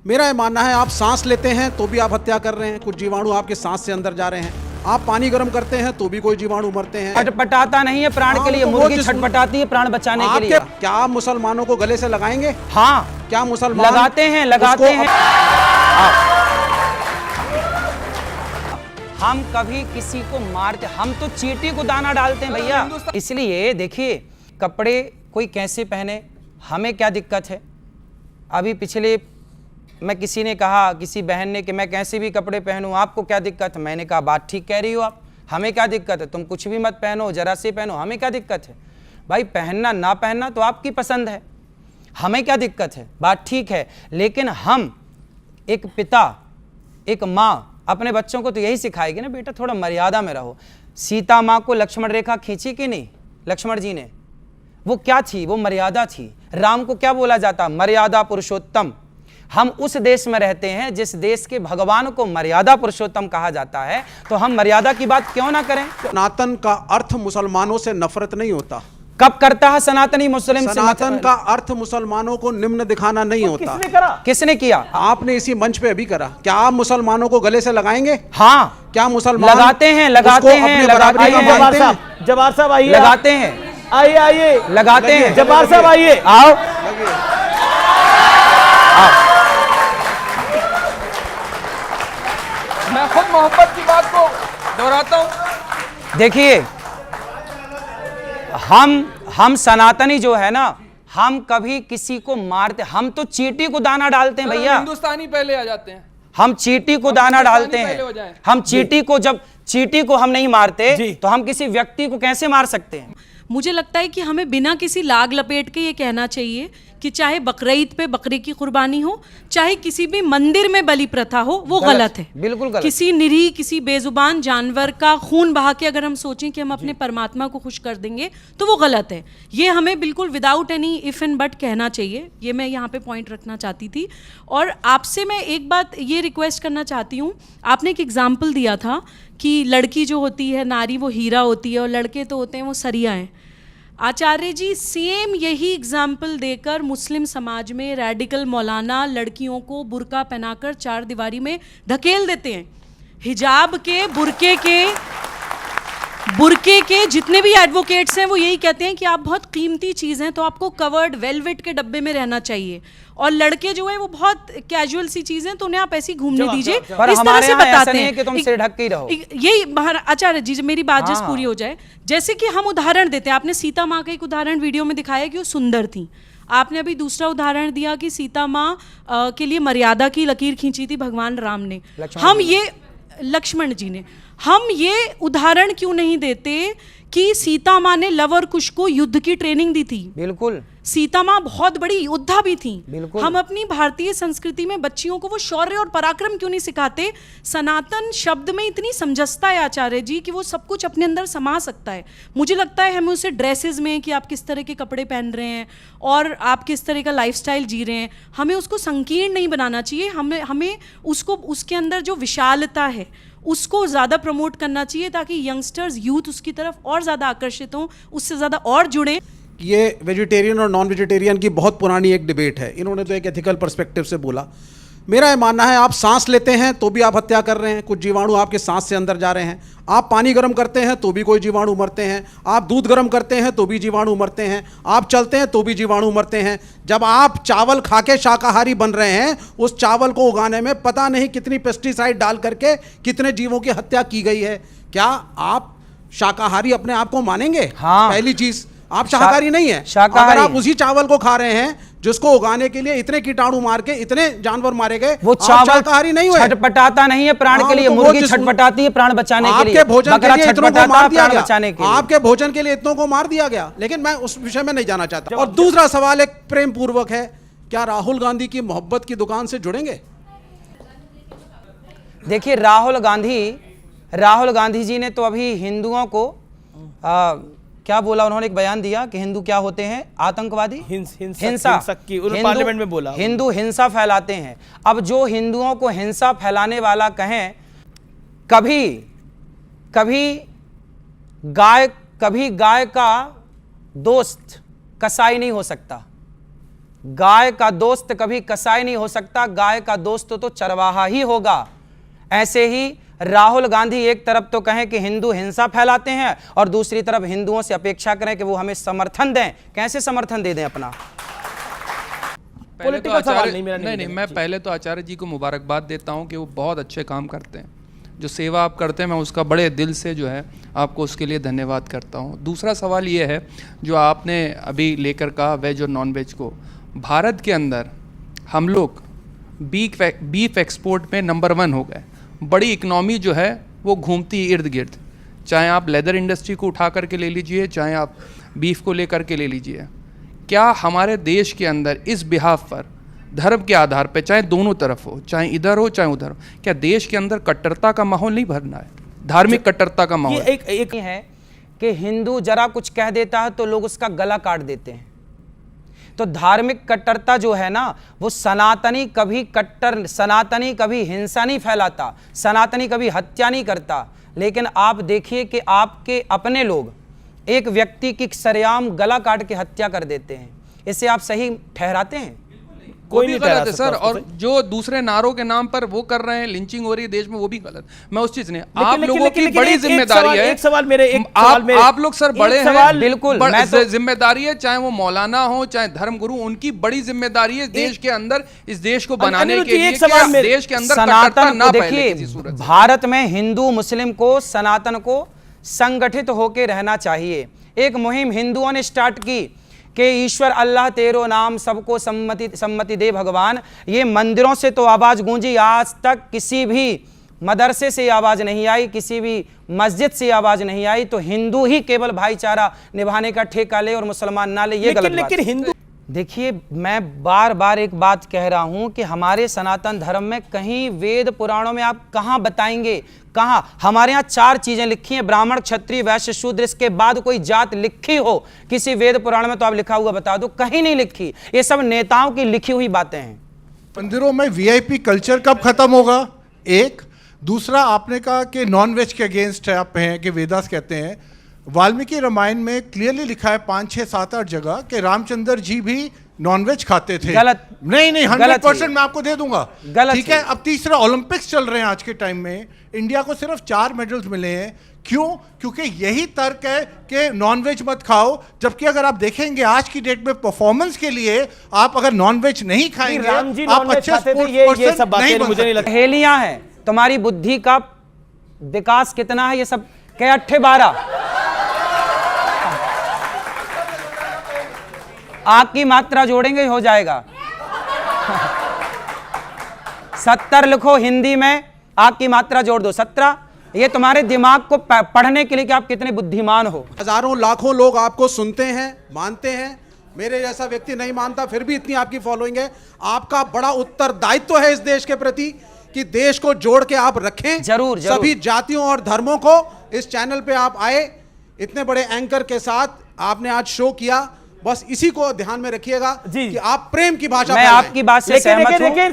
मेरा ये मानना है आप सांस लेते हैं तो भी आप हत्या कर रहे हैं, कुछ जीवाणु आपके सांस से अंदर जा रहे हैं। आप पानी गर्म करते हैं तो भी कोई जीवाणु मरते हैं। छटपटाता नहीं है प्राण के लिए, तो मुर्गी छटपटाती है प्राण बचाने के लिए। क्या आप मुसलमानों को गले से लगाएंगे? हाँ, क्या मुसलमान लगाते हैं। हम कभी किसी को मारते, हम तो चींटी को दाना डालते हैं भैया। इसलिए देखिए, कपड़े कोई कैसे पहने, हमें क्या दिक्कत है। अभी पिछले मैं किसी ने कहा, किसी बहन ने, कि मैं कैसे भी कपड़े पहनूं, आपको क्या दिक्कत है। मैंने कहा बात ठीक कह रही हो आप, हमें क्या दिक्कत है, तुम कुछ भी मत पहनो, जरा से पहनो, हमें क्या दिक्कत है। भाई पहनना ना पहनना तो आपकी पसंद है, हमें क्या दिक्कत है, बात ठीक है। लेकिन हम एक पिता, एक माँ अपने बच्चों को तो यही सिखाएगी ना, बेटा थोड़ा मर्यादा में रहो। सीता माँ को लक्ष्मण रेखा खींची कि नहीं लक्ष्मण जी ने, वो क्या थी, वो मर्यादा थी। राम को क्या बोला जाता, मर्यादा पुरुषोत्तम। हम उस देश में रहते हैं जिस देश के भगवान को मर्यादा पुरुषोत्तम कहा जाता है, तो हम मर्यादा की बात क्यों ना करें। सनातन का अर्थ मुसलमानों से नफरत नहीं होता। कब करता है सनातनी मुस्लिम से? सनातन का अर्थ मुसलमानों को निम्न दिखाना नहीं होता। किसने करा? किसने किया? आपने इसी मंच पे अभी करा। क्या आप मुसलमानों को गले से लगाएंगे? हाँ, क्या मुसलमान लगाते हैं, लगाते हैं, लगाते हैं। जब्बार साहब आइए, लगाते हैं, आइए आइए, लगाते हैं। जब्बार साहब आइए, आओ। मैं खुद मोहब्बत की बात को दोहराता हूं। देखिए, हम सनातनी जो है ना, हम कभी किसी को मारते, हम तो चींटी को दाना डालते हैं भैया। हिंदुस्तानी पहले आ जाते हैं, हम चींटी को दाना डालते हैं। हम चींटी को, जब चींटी को हम नहीं मारते तो हम किसी व्यक्ति को कैसे मार सकते हैं। मुझे लगता है कि हमें बिना किसी लाग लपेट के ये कहना चाहिए कि चाहे बकरीद पे बकरे की कुर्बानी हो, चाहे किसी भी मंदिर में बलि प्रथा हो, वो गलत है, बिल्कुल गलत। किसी निरीह, किसी बेजुबान जानवर का खून बहा के अगर हम सोचें कि हम अपने परमात्मा को खुश कर देंगे तो वो गलत है। ये हमें बिल्कुल without any if and but कहना चाहिए। ये मैं यहाँ पे पॉइंट रखना चाहती थी। और आपसे मैं एक बात ये रिक्वेस्ट करना चाहती हूँ, आपने एक एग्जाम्पल दिया था कि लड़की जो होती है, नारी, वो हीरा होती है और लड़के तो होते हैं वो सरिया हैं। आचार्य जी सेम यही एग्जाम्पल देकर मुस्लिम समाज में रैडिकल मौलाना लड़कियों को बुर्का पहनाकर चार दीवारी में धकेल देते हैं। हिजाब के, बुर्के के जितने भी एडवोकेट्स हैं वो यही कहते हैं कि आप बहुत कीमती चीज़ हैं तो आपको कवर्ड वेलवेट के डब्बे में रहना चाहिए, और लड़के जो है वो बहुत कैजुअल सी चीज़ हैं तो उन्हें आप ऐसे ही घूमने दीजिए। इस तरह से बताते हैं कि तुम सिर ढक के ही रहो। यही आचार्य जी, मेरी बात जस्ट पूरी हो जाए। जैसे कि हम उदाहरण देते हैं, आपने सीता माँ का एक उदाहरण वीडियो में दिखाया कि वो सुंदर थी। आपने अभी दूसरा उदाहरण दिया कि सीता माँ के लिए मर्यादा की लकीर खींची थी भगवान राम ने, लक्ष्मण जी ने। हम ये उदाहरण क्यों नहीं देते कि सीता माँ ने लव और कुश को युद्ध की ट्रेनिंग दी थी। बिल्कुल, सीता माँ बहुत बड़ी योद्धा भी थी। बिल्कुल। हम अपनी भारतीय संस्कृति में बच्चियों को वो शौर्य और पराक्रम क्यों नहीं सिखाते। सनातन शब्द में इतनी समंजसता है आचार्य जी कि वो सब कुछ अपने अंदर समा सकता है। मुझे लगता है हमें उसे ड्रेसेस में, कि आप किस तरह के कपड़े पहन रहे हैं और आप किस तरह का लाइफस्टाइल जी रहे हैं, हमें उसको संकीर्ण नहीं बनाना चाहिए। हमें उसको, उसके अंदर जो विशालता है उसको ज़्यादा प्रमोट करना चाहिए ताकि यंगस्टर्स, यूथ उसकी तरफ और ज़्यादा आकर्षित हों, उससे ज़्यादा और जुड़ें। ये वेजिटेरियन और नॉन वेजिटेरियन की बहुत पुरानी एक डिबेट है। इन्होंने तो एक एथिकल पर्सपेक्टिव से बोला। मेरा ये मानना है आप सांस लेते हैं तो भी आप हत्या कर रहे हैं, कुछ जीवाणु आपके सांस से अंदर जा रहे हैं। आप पानी गर्म करते हैं तो भी कोई जीवाणु मरते हैं। आप दूध गर्म करते हैं तो भी जीवाणु मरते हैं। आप चलते हैं तो भी जीवाणु मरते हैं। जब आप चावल खा के शाकाहारी बन रहे हैं, उस चावल को उगाने में पता नहीं कितनी पेस्टिसाइड डाल करके कितने जीवों की हत्या की गई है। क्या आप शाकाहारी अपने आप को मानेंगे? हाँ। पहली चीज, आप शाकाहारी नहीं है। अगर आप उसी चावल को खा रहे हैं जिसको उगाने के लिए इतने कीटाणु मार के इतने जानवर मारे गए, वो चावल शाकाहारी नहीं हुए। छटपटाता नहीं है प्राण के लिए, मुर्गी छटपटाती है प्राण बचाने के लिए। आपके भोजन के लिए इतनों को मार दिया गया। आपके भोजन के लिए इतनों को मार दिया गया। लेकिन मैं उस विषय में नहीं जाना चाहता। और दूसरा सवाल एक प्रेम पूर्वक है, क्या राहुल गांधी की मोहब्बत की दुकान से जुड़ेंगे? देखिए, राहुल गांधी जी ने तो अभी हिंदुओं को क्या बोला, उन्होंने एक बयान दिया कि हिंदू क्या होते हैं, आतंकवादी, हिंसा की, पार्लियामेंट में बोला हिंदू हिंसा फैलाते हैं। अब जो हिंदुओं को हिंसा फैलाने वाला कहें, कभी गाय का दोस्त कसाई नहीं हो सकता। गाय का दोस्त कभी कसाई नहीं हो सकता, गाय का दोस्त तो चरवाहा ही होगा। ऐसे ही राहुल गांधी एक तरफ तो कहें कि हिंदू हिंसा फैलाते हैं और दूसरी तरफ हिंदुओं से अपेक्षा करें कि वो हमें समर्थन दें। कैसे समर्थन दे दें अपना? पहले तो Political सवाल आचार्य नहीं, मेरा नहीं, मैं पहले तो आचार्य जी को मुबारकबाद देता हूं कि वो बहुत अच्छे काम करते हैं। जो सेवा आप करते हैं मैं उसका बड़े दिल से जो है आपको उसके लिए धन्यवाद करता हूं। दूसरा सवाल ये है जो आपने अभी लेकर कहा वेज और नॉन वेज को, भारत के अंदर हम लोग बीफ एक्सपोर्ट में नंबर 1 हो गए। बड़ी इकनॉमी जो है वो घूमती इर्द गिर्द, चाहे आप लेदर इंडस्ट्री को उठा करके ले लीजिए, चाहे आप बीफ को लेकर के ले लीजिए। क्या हमारे देश के अंदर इस बिहाफ पर धर्म के आधार पर, चाहे दोनों तरफ हो, चाहे इधर हो चाहे उधर हो, क्या देश के अंदर कट्टरता का माहौल नहीं भरना है, धार्मिक कट्टरता का माहौल? एक है कि हिंदू जरा कुछ कह देता है तो लोग उसका गला काट देते हैं। तो धार्मिक कट्टरता जो है ना, वो सनातनी कभी हिंसा नहीं फैलाता, सनातनी कभी हत्या नहीं करता। लेकिन आप देखिए कि आपके अपने लोग एक व्यक्ति की सरेआम गला काट के हत्या कर देते हैं। इसे आप सही ठहराते हैं? कोई नहीं गलत है सर। और जो दूसरे नारों के नाम पर वो कर रहे हैं, लिंचिंग हो रही है देश में, वो भी गलत। मैं उस चीज नहीं, आप लोगों की बड़ी जिम्मेदारी है। आप लोग सर बड़े हैं, बिल्कुल जिम्मेदारी है, चाहे वो मौलाना हो चाहे धर्मगुरु, उनकी बड़ी जिम्मेदारी है देश के अंदर इस देश को बनाने के लिए कि देश के अंदर सनातन को देखिए, भारत में हिंदू मुस्लिम को, सनातन को संगठित होकर रहना चाहिए। एक मुहिम हिंदुओं ने स्टार्ट की कि ईश्वर अल्लाह तेरो नाम सबको सम्मति दे भगवान। ये मंदिरों से तो आवाज गूंजी, आज तक किसी भी मदरसे से आवाज नहीं आई, किसी भी मस्जिद से आवाज नहीं आई। तो हिंदू ही केवल भाईचारा निभाने का ठेका ले और मुसलमान ना ले, ये गलत बात। लेकिन हिंदू देखिए, मैं बार बार एक बात कह रहा हूं कि हमारे सनातन धर्म में कहीं वेद पुराणों में आप कहां बताएंगे, कहां? हमारे यहाँ 4 चीजें लिखी हैं, ब्राह्मण क्षत्रिय वैश्य शूद्र, इसके बाद कोई जात लिखी हो किसी वेद पुराण में तो आप लिखा हुआ बता दो, कहीं नहीं लिखी। ये सब नेताओं की लिखी हुई बातें हैं। मंदिरों में वीआईपी कल्चर कब खत्म होगा? एक। दूसरा, आपने कहा कि नॉन वेज के अगेंस्ट है, आप हैं कि वेदास कहते हैं। वाल्मीकि रामायण में क्लियरली लिखा है 5, 6, 7, 8 जगह कि रामचंद्र जी भी नॉनवेज खाते थे। गलत। नहीं 100% मैं आपको दे दूंगा। गलत। ठीक है। अब तीसरा, ओलंपिक्स चल रहे हैं आज के टाइम में, इंडिया को सिर्फ 4 मेडल्स मिले हैं। क्यों? क्योंकि यही तर्क है कि नॉनवेज मत खाओ। जबकि अगर आप देखेंगे आज की डेट में परफॉर्मेंस के लिए आप अगर नॉनवेज नहीं खाएंगे, आप अच्छे स्पोर्ट्स पर्सन नहीं बन सकते। पहेलियां हैं, तुम्हारी बुद्धि का विकास कितना है, ये सब क्या 8 12 आग की मात्रा जोड़ेंगे हो जाएगा। 70 लिखो हिंदी में, आग की मात्रा जोड़ दो 17। ये तुम्हारे दिमाग को पढ़ने के लिए कि आप कितने बुद्धिमान हो। हजारों लाखों लोग आपको सुनते हैं, मानते हैं। मेरे जैसा व्यक्ति नहीं मानता, फिर भी इतनी आपकी फॉलोइंग है। आपका बड़ा उत्तरदायित्व है इस देश के प्रति कि देश को जोड़ के आप रखें। जरूर। सभी जातियों और धर्मों को। इस चैनल पे आप आए, इतने बड़े एंकर के साथ आपने आज शो किया। बस इसी को ध्यान में रखिएगा कि आप प्रेम की भाषा मैं आपकी बात से सहमत हूं।